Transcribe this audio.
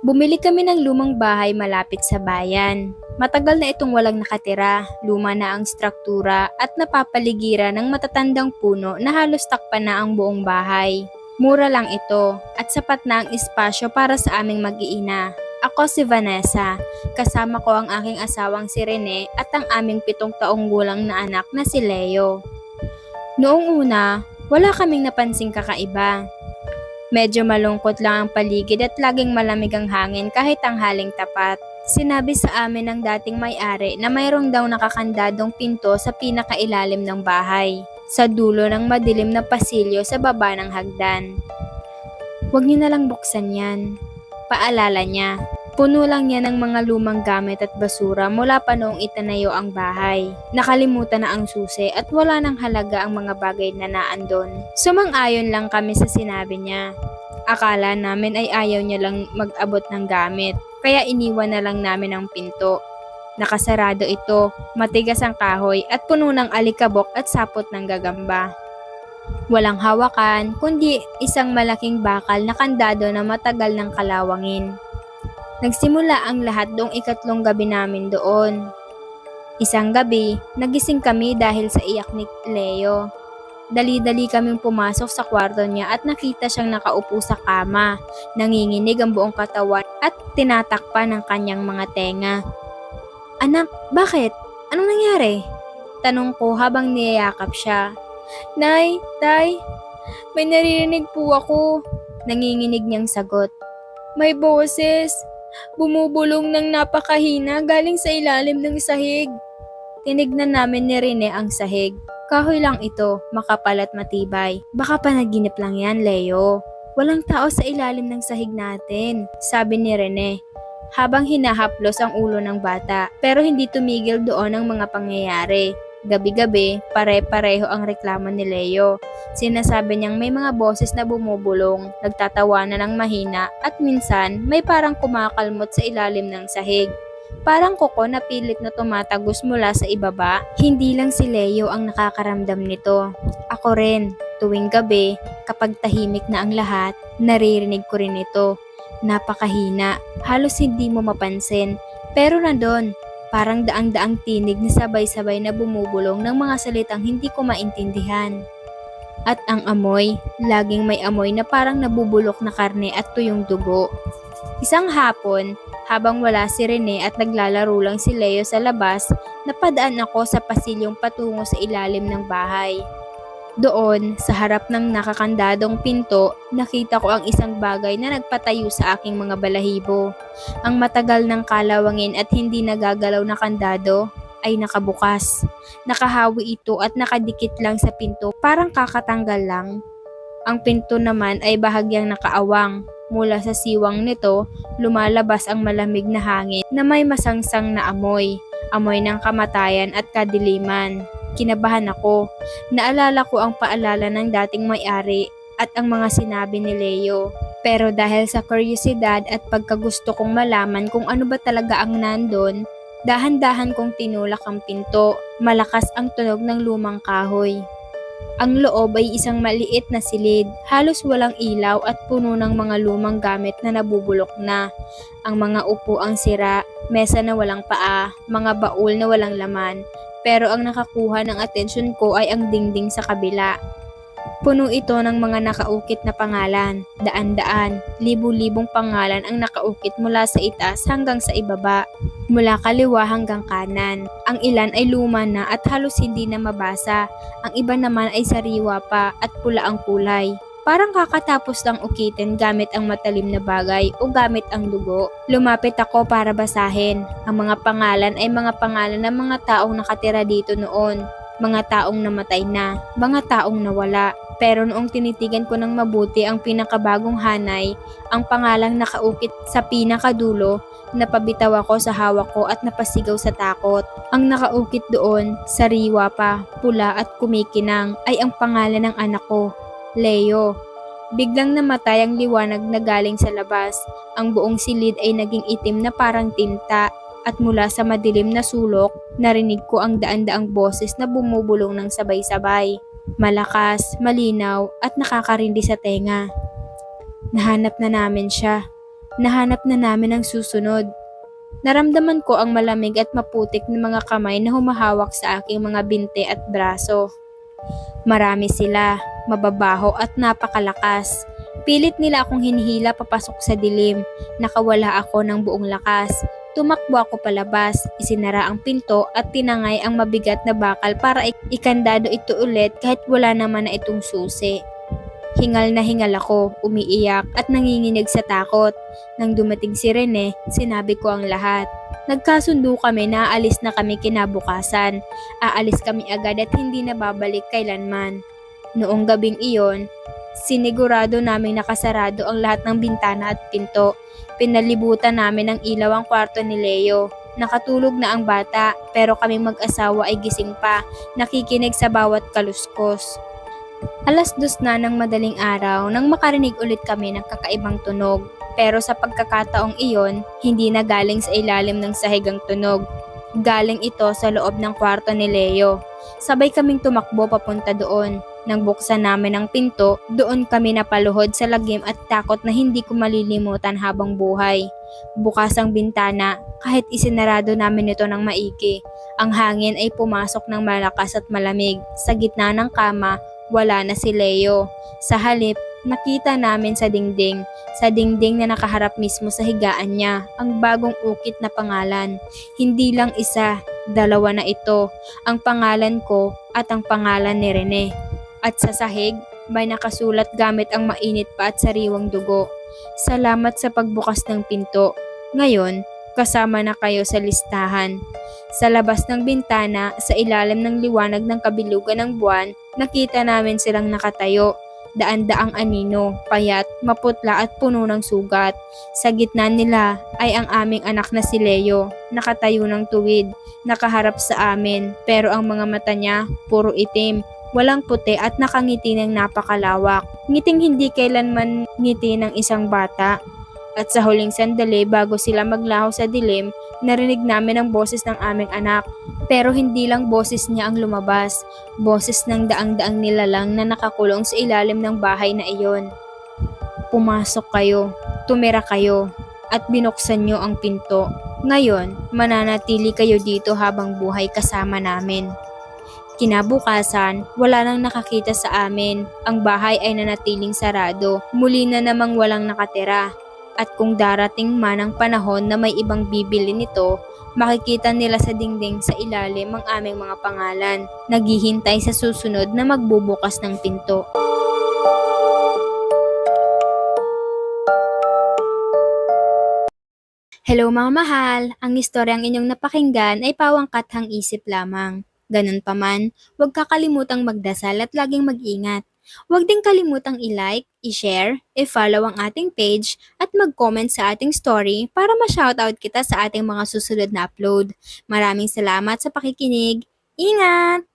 Bumili kami ng lumang bahay malapit sa bayan. Matagal na itong walang nakatira, luma na ang struktura at napapaligiran ng matatandang puno na halos takpan na ang buong bahay. Mura lang ito at sapat na ang espasyo para sa aming mag-iina. Ako si Vanessa, kasama ko ang aking asawang si Rene at ang aming 7 taong gulang na anak na si Leo. Noong una, wala kaming napansing kakaiba. Medyo malungkot lang ang paligid at laging malamig ang hangin kahit tanghaling tapat. Sinabi sa amin ng dating may-ari na mayroong daw nakakandadong pinto sa pinakailalim ng bahay, sa dulo ng madilim na pasilyo sa baba ng hagdan. Huwag niyo na lang buksan yan, paalala niya. Puno lang yan ng mga lumang gamit at basura mula pa noong itinayo ang bahay. Nakalimutan na ang susi at wala nang halaga ang mga bagay na naandon. Sumang-ayon lang kami sa sinabi niya. Akala namin ay ayaw niya lang mag-abot ng gamit, kaya iniwan na lang namin ang pinto. Nakasarado ito, matigas ang kahoy at puno ng alikabok at sapot ng gagamba. Walang hawakan, kundi isang malaking bakal na kandado na matagal ng kalawangin. Nagsimula ang lahat doong 3 gabi namin doon. Isang gabi, nagising kami dahil sa iyak ni Leo. Dali-dali kaming pumasok sa kwarto niya at nakita siyang nakaupo sa kama, nanginginig ang buong katawan at tinatakpan ng kanyang mga tenga. Anak, bakit? Anong nangyari? Tanong ko habang niyayakap siya. Nay, tay, may naririnig po ako. Nanginginig niyang sagot. May boses. Bumubulong ng napakahina galing sa ilalim ng sahig. Tinignan namin ni Rene ang sahig. Kahoy lang ito, makapal at matibay. Baka panaginip lang yan, Leo. Walang tao sa ilalim ng sahig natin, sabi ni Rene, habang hinahaplos ang ulo ng bata. Pero hindi tumigil doon ang mga pangyayari. Gabi-gabi, pare-pareho ang reklamo ni Leo. Sinasabi niyang may mga boses na bumubulong, nagtatawanan ng mahina at minsan may parang kumakalmot sa ilalim ng sahig. Parang kuko na pilit na tumatagos mula sa ibaba. Hindi lang si Leo ang nakakaramdam nito. Ako rin, tuwing gabi, kapag tahimik na ang lahat, naririnig ko rin ito. Napakahina, halos hindi mo mapansin, pero nandun. Parang daang-daang tinig na sabay-sabay na bumubulong ng mga salitang hindi ko maintindihan. At ang amoy, laging may amoy na parang nabubulok na karne at tuyong dugo. Isang hapon, habang wala si Rene at naglalaro lang si Leo sa labas, napadaan ako sa pasilyong patungo sa ilalim ng bahay. Doon, sa harap ng nakakandadong pinto, nakita ko ang isang bagay na nagpatayo sa aking mga balahibo. Ang matagal ng kalawangin at hindi nagagalaw na kandado ay nakabukas. Nakahawi ito at nakadikit lang sa pinto, parang kakatanggal lang. Ang pinto naman ay bahagyang nakaawang. Mula sa siwang nito, lumalabas ang malamig na hangin na may masangsang na amoy. Amoy ng kamatayan at kadiliman. Kinabahan ako. Naalala ko ang paalala ng dating may-ari at ang mga sinabi ni Leo. Pero dahil sa kuryosidad at pagkagusto kong malaman kung ano ba talaga ang nandun, dahan-dahan kong tinulak ang pinto. Malakas ang tunog ng lumang kahoy. Ang loob ay isang maliit na silid, halos walang ilaw at puno ng mga lumang gamit na nabubulok na. Ang mga upuang sira, mesa na walang paa, mga baul na walang laman. Pero ang nakakuha ng atensyon ko ay ang dingding sa kabila. Puno ito ng mga nakaukit na pangalan, daan-daan, libu-libong pangalan ang nakaukit mula sa itaas hanggang sa ibaba, mula kaliwa hanggang kanan. Ang ilan ay luma na at halos hindi na mabasa, ang iba naman ay sariwa pa at pula ang kulay. Parang kakatapos lang ukitin gamit ang matalim na bagay o gamit ang dugo. Lumapit ako para basahin. Ang mga pangalan ay mga pangalan ng mga taong nakatira dito noon. Mga taong namatay na, mga taong nawala. Pero noong tinitigan ko ng mabuti ang pinakabagong hanay, ang pangalang nakaukit sa pinakadulo, napabitaw ako sa hawak ko at napasigaw sa takot. Ang nakaukit doon, sariwa pa, pula at kumikinang, ay ang pangalan ng anak ko. Leo. Biglang namatay ang liwanag na galing sa labas. Ang buong silid ay naging itim na parang tinta at mula sa madilim na sulok, narinig ko ang daan-daang boses na bumubulong ng sabay-sabay. Malakas, malinaw at nakakarindi sa tenga. Nahanap na namin siya. Nahanap na namin ang susunod. Naramdaman ko ang malamig at maputik na mga kamay na humahawak sa aking mga binte at braso. Marami sila, mababaho at napakalakas. Pilit nila akong hinihila papasok sa dilim. Nakawala ako ng buong lakas. Tumakbo ako palabas, isinara ang pinto at tinangay ang mabigat na bakal para ikandado ito ulit kahit wala naman na itong susi. Hingal na hingal ako, umiiyak at nanginginig sa takot. Nang dumating si Rene, sinabi ko ang lahat. Nagkasundo kami na aalis na kami kinabukasan. Aalis kami agad at hindi na babalik kailanman. Noong gabing iyon, sinigurado naming nakasarado ang lahat ng bintana at pinto. Pinalibutan namin ng ilaw ang kwarto ni Leo. Nakatulog na ang bata pero kaming mag-asawa ay gising pa, nakikinig sa bawat kaluskos. 2:00 na ng madaling araw nang makarinig ulit kami ng kakaibang tunog. Pero sa pagkakataong iyon, hindi na galing sa ilalim ng sahig ang tunog. Galing ito sa loob ng kwarto ni Leo. Sabay kaming tumakbo papunta doon. Nang buksan namin ang pinto, doon kami napaluhod sa lagim at takot na hindi ko malilimutan habang buhay. Bukas ang bintana, kahit isinarado namin ito ng maigi. Ang hangin ay pumasok ng malakas at malamig. Sa gitna ng kama, wala na si Leo. Sa halip, nakita namin sa dingding na nakaharap mismo sa higaan niya, ang bagong ukit na pangalan. Hindi lang isa, 2 na ito, ang pangalan ko at ang pangalan ni Rene. At sa sahig, may nakasulat gamit ang mainit pa at sariwang dugo. Salamat sa pagbukas ng pinto. Ngayon, kasama na kayo sa listahan. Sa labas ng bintana, sa ilalim ng liwanag ng kabilugan ng buwan, nakita namin silang nakatayo. Daan-daang anino, payat, maputla at puno ng sugat. Sa gitna nila ay ang aming anak na si Leo, nakatayo ng tuwid, nakaharap sa amin, pero ang mga mata niya puro itim, walang puti at nakangiti ng napakalawak. Ngiting hindi kailanman ngiti ng isang bata. At sa huling sandali bago sila maglaho sa dilim, narinig namin ang boses ng aming anak. Pero hindi lang boses niya ang lumabas, boses ng daang-daang nilalang na nakakulong sa ilalim ng bahay na iyon. Pumasok kayo, tumira kayo, at binuksan niyo ang pinto. Ngayon, mananatili kayo dito habang buhay kasama namin. Kinabukasan, wala nang nakakita sa amin. Ang bahay ay nanatiling sarado. Muli na namang walang nakatira. At kung darating man ang panahon na may ibang bibili nito, makikita nila sa dingding sa ilalim ang aming mga pangalan, naghihintay sa susunod na magbubukas ng pinto. Hello mga mahal! Ang istoryang inyong napakinggan ay pawang-kathang isip lamang. Ganun pa man, huwag kakalimutang magdasal at laging mag-ingat. Huwag din kalimutang i-like, i-share, i-follow ang ating page at mag-comment sa ating story para ma-shoutout kita sa ating mga susunod na upload. Maraming salamat sa pakikinig. Ingat!